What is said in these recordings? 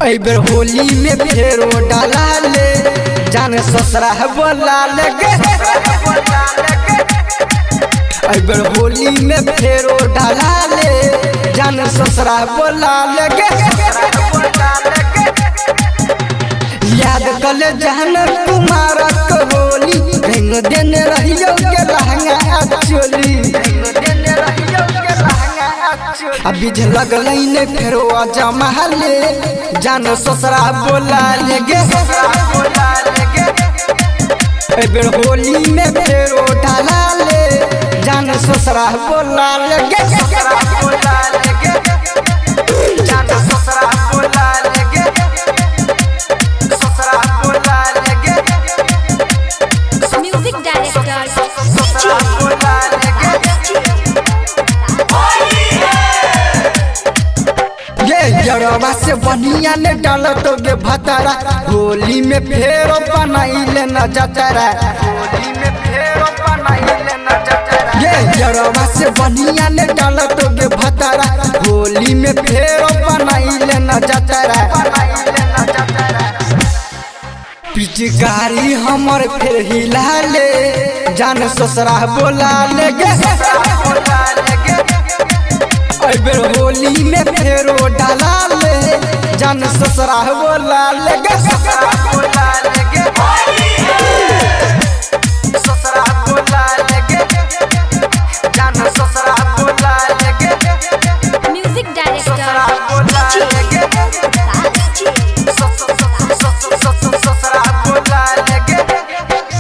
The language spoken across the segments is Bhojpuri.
बेर होली में फेरो डाला ले जान ससुरा बोला लगे। बेर होली में फेरो डाला ले जान ससुरा बोला लगे। याद कल जान तुम्हारा होली रंग देने रहियो के लहंगा चोली। अभी लगल ने फेरो जमा ले जान ससुरा बोला लगे। बेर होली में फेरो डाला ले जान ससुरा बोला लगे। जान ससुरा बोला लगे। ससुरा बोला लगे। म्यूजिक डायरेक्टर ससुरा बोला लगे। जरवा से बनिया ने डाल तो गे भतारा होली में फेरो बनाइले न जतरा। होली में फेरो बनाइले न जतरा। ये जरवा से बनिया ने डाल तो गे भतारा होली में फेरो बनाइले न जतरा। पिचकारी हमर फिर हिला ले जान ससुरा बोला लगे। बेर होली में फेरो डाला ले जान ससुरा बोला लगे। ससुरा बोला लगे। ससुरा बोला लगे। जान ससुरा बोला लगे। म्यूजिक डायरेक्टर ससुरा बोला लगे। ससुरा बोला लगे।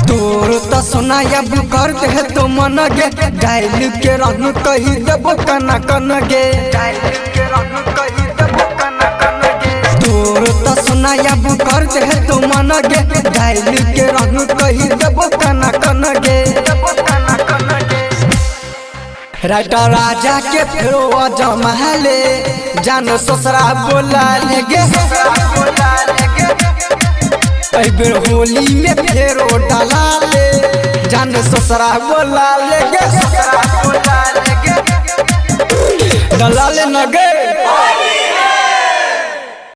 तोर तो सुनाया बुकर दे तो मन गे डाइल के रंग कही देबो कना कन गे। तोर तो सुनाया बुकर दे तो मन गे डाइल के रंग कही देबो कना कन गे। राजा राजा के फेरो जमा ले जान ससुरा बोला लगे। बेर होली में फेरो डाला ले जान ससुरा बोला लगे। डाला ले न गे।